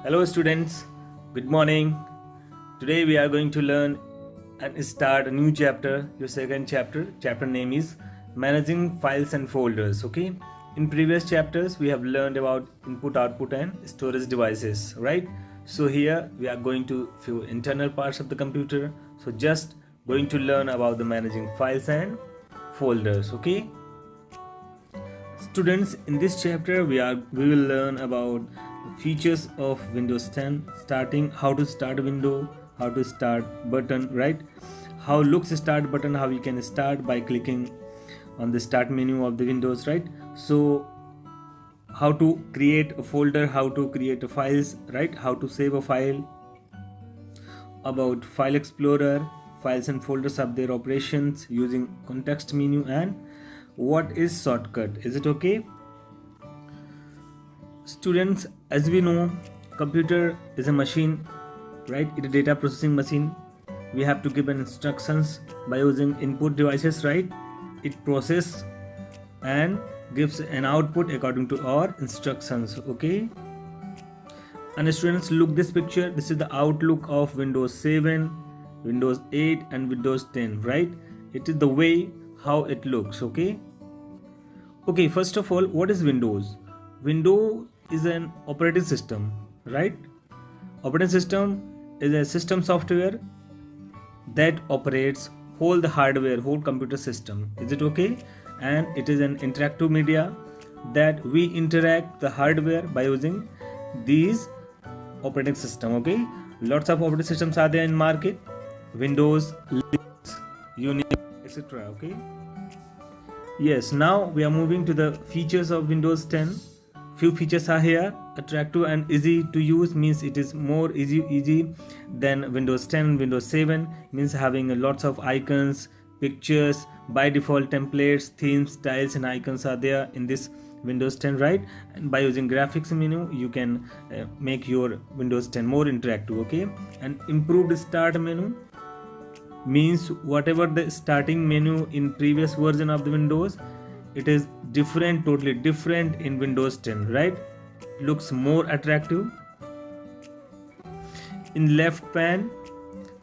Hello, students. Good morning. Today we are going to learn and start a new chapter, your second chapter. Chapter name is Managing Files and Folders. Okay. In previous chapters, we have learned about input, output, and storage devices, right? So here we are going to few internal parts of the computer. So just going to learn about the managing files and folders. Okay. Students, in this chapter we will learn about features of Windows 10, starting how to start a window, how to start button, right? How looks start button, how you can start by clicking on the start menu of the Windows, right? So how to create a folder, how to create a files, right? How to save a file, about file explorer, files and folders of their operations using context menu, and what is shortcut. Is it okay? Students, as we know, computer is a machine, right? It's a data processing machine. We have to give an instructions by using input devices, right? It process and gives an output according to our instructions. Okay. And students, look this picture. This is the outlook of Windows 7, Windows 8 and Windows 10, right? It is the way how it looks. Okay. Okay, first of all, what is Windows? Windows is an operating system, right? Operating system is a system software that operates whole the hardware, whole computer system. Is it okay? And it is an interactive media that we interact the hardware by using these operating system. Okay, lots of operating systems are there in market: Windows, Linux, Unix, etc. Okay. Yes, now we are moving to the features of Windows 10. Few features are here. Attractive and easy to use means it is more easy than Windows 10. Windows 7 means having lots of icons, pictures, by default templates, themes, styles and icons are there in this Windows 10, right? And by using graphics menu you can make your Windows 10 more interactive. Okay. And improved start menu means whatever the starting menu in previous version of the Windows, it is different, totally different in Windows 10, right? Looks more attractive. In left pan,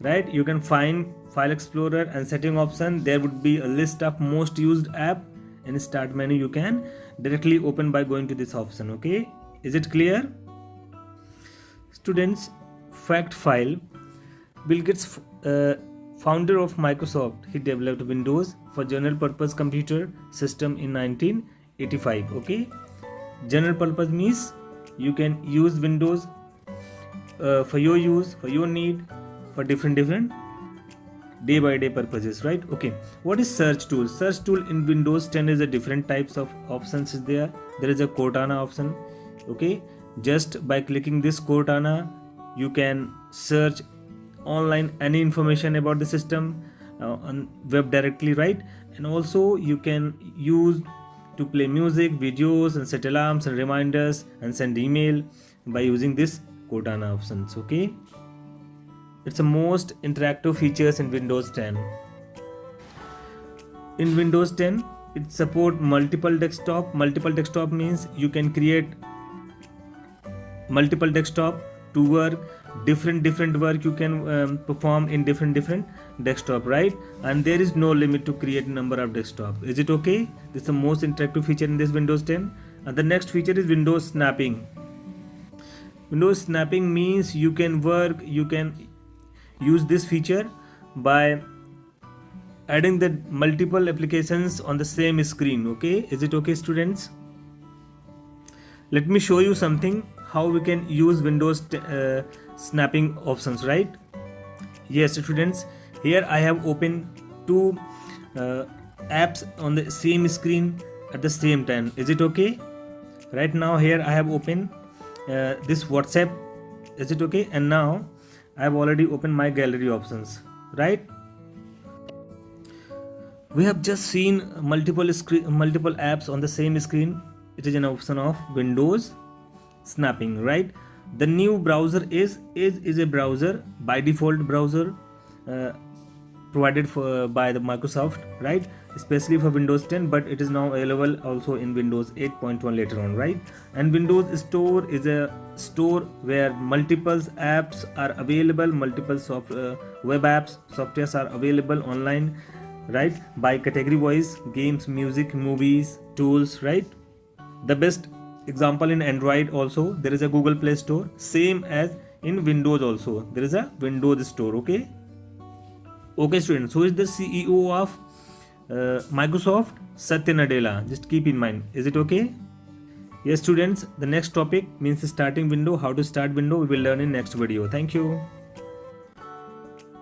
right, you can find file explorer and setting option. There would be a list of most used app. In start menu you can directly open by going to this option. Okay, is it clear? Students, fact file. Bill Gates, founder of Microsoft, he developed Windows for general purpose computer system in 1985. Okay, general purpose means you can use Windows for your use, for your need, for different day by day purposes, right? Okay, what is search tool? Search tool in Windows 10 is a different types of options is there. There is a Cortana option. Okay, just by clicking this Cortana you can search online any information about the system on web directly, right? And also you can use to play music, videos and set alarms and reminders and send email by using this Cortana options. Okay, it's the most interactive features in Windows 10. In Windows 10 it support multiple desktop. Multiple desktop means you can create multiple desktop to work different work you can perform in different desktop, right? And there is no limit to create number of desktop. Is it okay? This is the most interactive feature in this Windows 10. And the next feature is Windows snapping. Windows snapping means you can use this feature by adding the multiple applications on the same screen. Okay, is it okay, students? Let me show you something how we can use Windows snapping options, right? Yes, students, here I have opened two apps on the same screen at the same time. Is it okay? Right now here I have opened this WhatsApp. Is it okay? And now I have already opened my gallery options, right? We have just seen multiple apps on the same screen. It is an option of Windows snapping, right? The new browser is a browser by default browser provided by the Microsoft, right? especially for Windows 10, but it is now available also in Windows 8.1 later on, right? And Windows Store is a store where multiple apps are available, multiple web apps, softwares are available online, right? By category wise, games, music, movies, tools, right? The best example in Android also, there is a Google Play Store, same as in Windows also, there is a Windows Store, okay? Okay students, who is the CEO of Microsoft? Satya Nadella. Just keep in mind. Is it okay? Yes students, the next topic means starting window. How to start window we will learn in next video. Thank you.